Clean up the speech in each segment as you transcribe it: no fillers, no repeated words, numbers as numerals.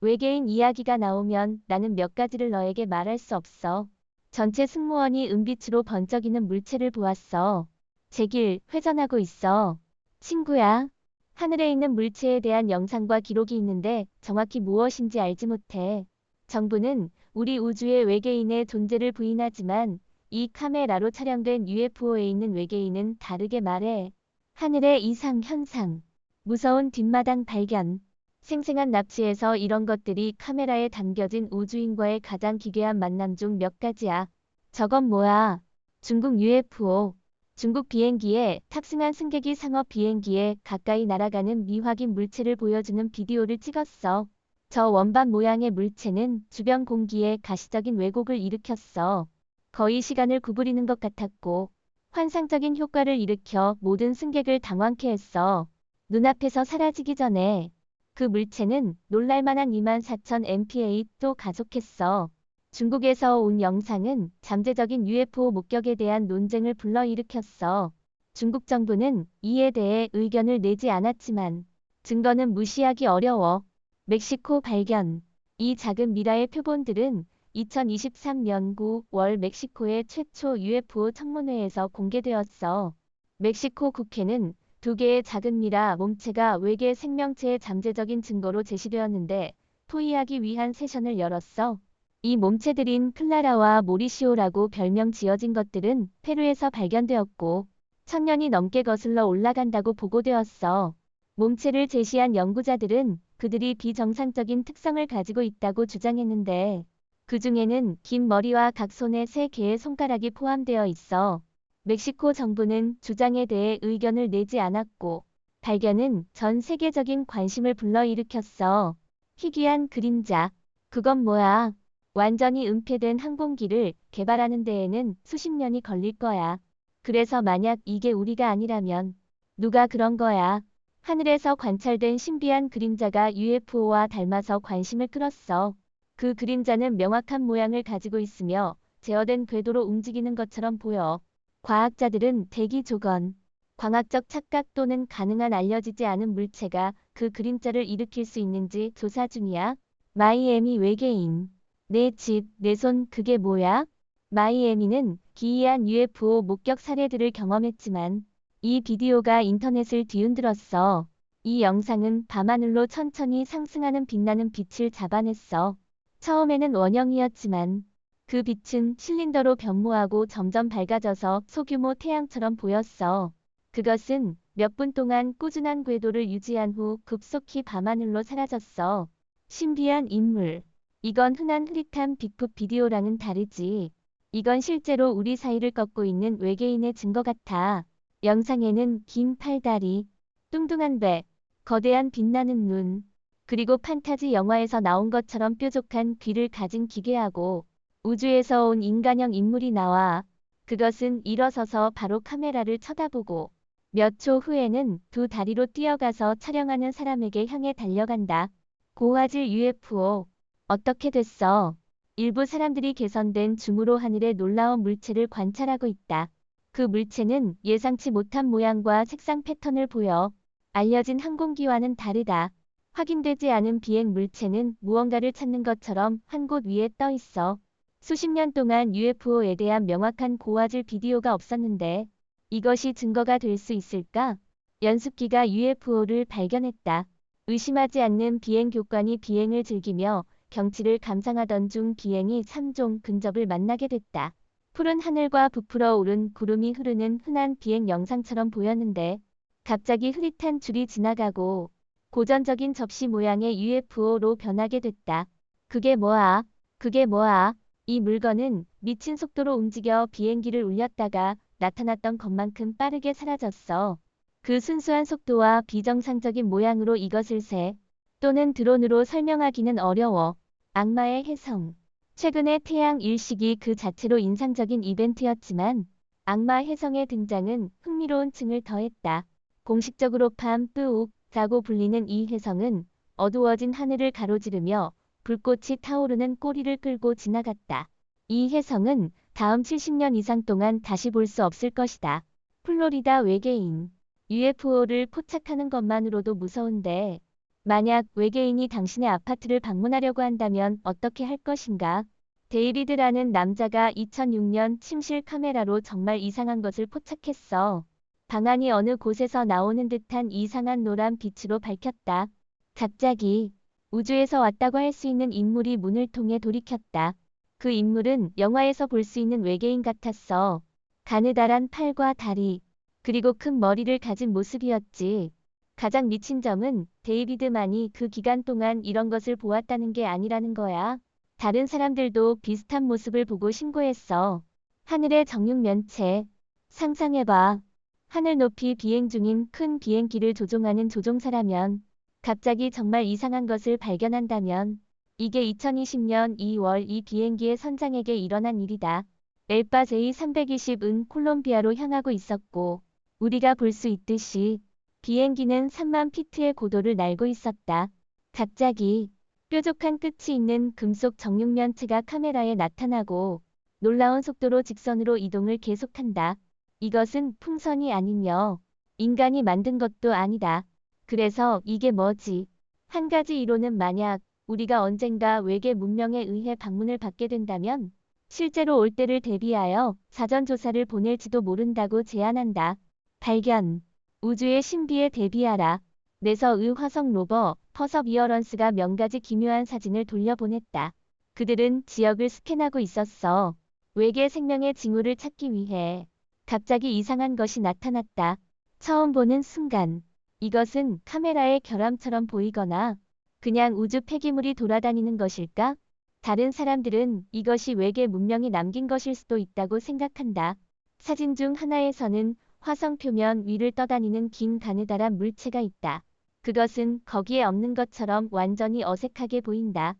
외계인 이야기가 나오면 나는 몇 가지를 너에게 말할 수 없어. 전체 승무원이 은빛으로 번쩍이는 물체를 보았어. 제길 회전하고 있어. 친구야. 하늘에 있는 물체에 대한 영상과 기록이 있는데 정확히 무엇인지 알지 못해. 정부는 우리 우주의 외계인의 존재를 부인하지만 이 카메라로 촬영된 UFO에 있는 외계인은 다르게 말해. 하늘의 이상 현상. 무서운 뒷마당 발견. 생생한 납치에서 이런 것들이 카메라에 담겨진 우주인과의 가장 기괴한 만남 중 몇 가지야. 저건 뭐야? 중국 UFO. 중국 비행기에 탑승한 승객이 상업 비행기에 가까이 날아가는 미확인 물체를 보여주는 비디오를 찍었어. 저 원반 모양의 물체는 주변 공기에 가시적인 왜곡을 일으켰어. 거의 시간을 구부리는 것 같았고 환상적인 효과를 일으켜 모든 승객을 당황케 했어. 눈앞에서 사라지기 전에 그 물체는 놀랄만한 24,000 MPA도 가속했어. 중국에서 온 영상은 잠재적인 UFO 목격에 대한 논쟁을 불러일으켰어. 중국 정부는 이에 대해 의견을 내지 않았지만 증거는 무시하기 어려워. 멕시코 발견. 이 작은 미라의 표본들은 2023년 9월 멕시코의 최초 UFO 청문회에서 공개되었어. 멕시코 국회는 두 개의 작은 미라 몸체가 외계 생명체의 잠재적인 증거로 제시되었는데 토의하기 위한 세션을 열었어. 이 몸체들인 클라라와 모리시오라고 별명 지어진 것들은 페루에서 발견되었고 1000년이 넘게 거슬러 올라간다고 보고되었어. 몸체를 제시한 연구자들은 그들이 비정상적인 특성을 가지고 있다고 주장했는데 그 중에는 긴 머리와 각 손에 3개의 손가락이 포함되어 있어. 멕시코 정부는 주장에 대해 의견을 내지 않았고 발견은 전 세계적인 관심을 불러일으켰어. 희귀한 그림자. 그건 뭐야? 완전히 은폐된 항공기를 개발하는 데에는 수십 년이 걸릴 거야. 그래서 만약 이게 우리가 아니라면 누가 그런 거야? 하늘에서 관찰된 신비한 그림자가 UFO와 닮아서 관심을 끌었어. 그 그림자는 명확한 모양을 가지고 있으며 제어된 궤도로 움직이는 것처럼 보여. 과학자들은 대기 조건, 광학적 착각 또는 가능한 알려지지 않은 물체가 그 그림자를 일으킬 수 있는지 조사 중이야. 마이애미 외계인. 내 집, 내 손 그게 뭐야? 마이애미는 기이한 UFO 목격 사례들을 경험했지만 이 비디오가 인터넷을 뒤흔들었어. 이 영상은 밤하늘로 천천히 상승하는 빛나는 빛을 잡아냈어. 처음에는 원형이었지만 그 빛은 실린더로 변모하고 점점 밝아져서 소규모 태양처럼 보였어. 그것은 몇 분 동안 꾸준한 궤도를 유지한 후 급속히 밤하늘로 사라졌어. 신비한 인물. 이건 흔한 흐릿한 빅풋 비디오랑은 다르지. 이건 실제로 우리 사이를 걷고 있는 외계인의 증거 같아. 영상에는 긴 팔다리, 뚱뚱한 배, 거대한 빛나는 눈, 그리고 판타지 영화에서 나온 것처럼 뾰족한 귀를 가진 기괴하고 우주에서 온 인간형 인물이 나와. 그것은 일어서서 바로 카메라를 쳐다보고 몇 초 후에는 두 다리로 뛰어가서 촬영하는 사람에게 향해 달려간다. 고화질 UFO. 어떻게 됐어? 일부 사람들이 개선된 줌으로 하늘의 놀라운 물체를 관찰하고 있다. 그 물체는 예상치 못한 모양과 색상 패턴을 보여. 알려진 항공기와는 다르다. 확인되지 않은 비행 물체는 무언가를 찾는 것처럼 한 곳 위에 떠 있어. 수십 년 동안 UFO에 대한 명확한 고화질 비디오가 없었는데 이것이 증거가 될 수 있을까? 연습기가 UFO를 발견했다. 의심하지 않는 비행 교관이 비행을 즐기며 경치를 감상하던 중 비행이 3종 근접을 만나게 됐다. 푸른 하늘과 부풀어 오른 구름이 흐르는 흔한 비행 영상처럼 보였는데 갑자기 흐릿한 줄이 지나가고 고전적인 접시 모양의 UFO로 변하게 됐다. 그게 뭐야? 그게 뭐야? 이 물건은 미친 속도로 움직여 비행기를 울렸다가 나타났던 것만큼 빠르게 사라졌어. 그 순수한 속도와 비정상적인 모양으로 이것을 새 또는 드론으로 설명하기는 어려워. 악마의 혜성. 최근의 태양 일식이 그 자체로 인상적인 이벤트였지만 악마 혜성의 등장은 흥미로운 층을 더했다. 공식적으로 팜-뿌욱-라고 불리는 이 혜성은 어두워진 하늘을 가로지르며 불꽃이 타오르는 꼬리를 끌고 지나갔다. 이 혜성은 다음 70년 이상 동안 다시 볼 수 없을 것이다. 플로리다 외계인. UFO를 포착하는 것만으로도 무서운데 만약 외계인이 당신의 아파트를 방문하려고 한다면 어떻게 할 것인가? 데이비드라는 남자가 2006년 침실 카메라로 정말 이상한 것을 포착했어. 방안이 어느 곳에서 나오는 듯한 이상한 노란 빛으로 밝혔다. 갑자기 우주에서 왔다고 할 수 있는 인물이 문을 통해 돌이켰다. 그 인물은 영화에서 볼 수 있는 외계인 같았어. 가느다란 팔과 다리, 그리고 큰 머리를 가진 모습이었지. 가장 미친 점은 데이비드만이 그 기간 동안 이런 것을 보았다는 게 아니라는 거야. 다른 사람들도 비슷한 모습을 보고 신고했어. 하늘의 정육면체. 상상해봐. 하늘 높이 비행 중인 큰 비행기를 조종하는 조종사라면, 갑자기 정말 이상한 것을 발견한다면, 이게 2020년 2월 이 비행기의 선장에게 일어난 일이다. 엘바 J320은 콜롬비아로 향하고 있었고, 우리가 볼 수 있듯이 비행기는 3만 피트의 고도를 날고 있었다. 갑자기 뾰족한 끝이 있는 금속 정육면체가 카메라에 나타나고 놀라운 속도로 직선으로 이동을 계속한다. 이것은 풍선이 아니며 인간이 만든 것도 아니다. 그래서 이게 뭐지? 한 가지 이론은 만약 우리가 언젠가 외계 문명에 의해 방문을 받게 된다면 실제로 올 때를 대비하여 사전 조사를 보낼지도 모른다고 제안한다. 발견. 우주의 신비에 대비하라. 내서의 화성 로버 퍼서비어런스가 몇 가지 기묘한 사진을 돌려보냈다. 그들은 지역을 스캔하고 있었어. 외계 생명의 징후를 찾기 위해. 갑자기 이상한 것이 나타났다. 처음 보는 순간. 이것은 카메라의 결함처럼 보이거나 그냥 우주 폐기물이 돌아다니는 것일까? 다른 사람들은 이것이 외계 문명이 남긴 것일 수도 있다고 생각한다. 사진 중 하나에서는 화성 표면 위를 떠다니는 긴 가느다란 물체가 있다. 그것은 거기에 없는 것처럼 완전히 어색하게 보인다.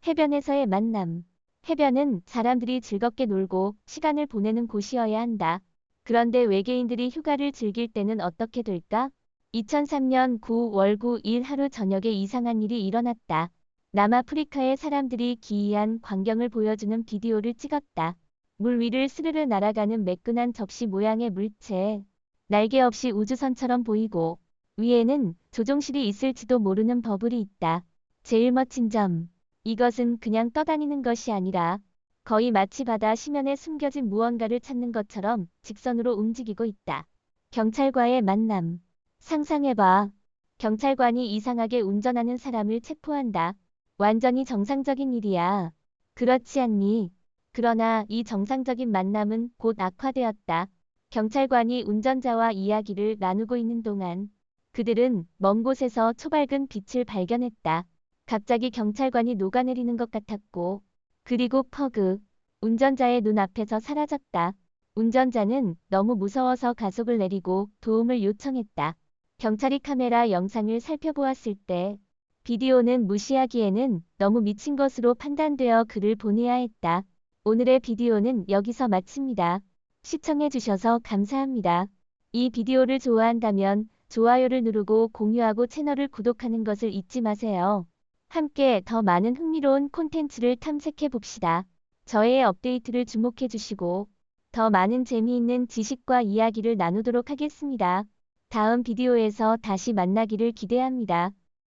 해변에서의 만남. 해변은 사람들이 즐겁게 놀고 시간을 보내는 곳이어야 한다. 그런데 외계인들이 휴가를 즐길 때는 어떻게 될까? 2003년 9월 9일 하루 저녁에 이상한 일이 일어났다. 남아프리카의 사람들이 기이한 광경을 보여주는 비디오를 찍었다. 물 위를 스르르 날아가는 매끈한 접시 모양의 물체. 날개 없이 우주선처럼 보이고 위에는 조종실이 있을지도 모르는 버블이 있다. 제일 멋진 점. 이것은 그냥 떠다니는 것이 아니라 거의 마치 바다 심연에 숨겨진 무언가를 찾는 것처럼 직선으로 움직이고 있다. 경찰과의 만남. 상상해봐. 경찰관이 이상하게 운전하는 사람을 체포한다. 완전히 정상적인 일이야. 그렇지 않니? 그러나 이 정상적인 만남은 곧 악화되었다. 경찰관이 운전자와 이야기를 나누고 있는 동안 그들은 먼 곳에서 초밝은 빛을 발견했다. 갑자기 경찰관이 녹아내리는 것 같았고 그리고 퍼그. 운전자의 눈앞에서 사라졌다. 운전자는 너무 무서워서 가속을 내리고 도움을 요청했다. 경찰이 카메라 영상을 살펴보았을 때 비디오는 무시하기에는 너무 미친 것으로 판단되어 글을 보내야 했다. 오늘의 비디오는 여기서 마칩니다. 시청해주셔서 감사합니다. 이 비디오를 좋아한다면 좋아요를 누르고 공유하고 채널을 구독하는 것을 잊지 마세요. 함께 더 많은 흥미로운 콘텐츠를 탐색해 봅시다. 저의 업데이트를 주목해 주시고 더 많은 재미있는 지식과 이야기를 나누도록 하겠습니다. 다음 비디오에서 다시 만나기를 기대합니다.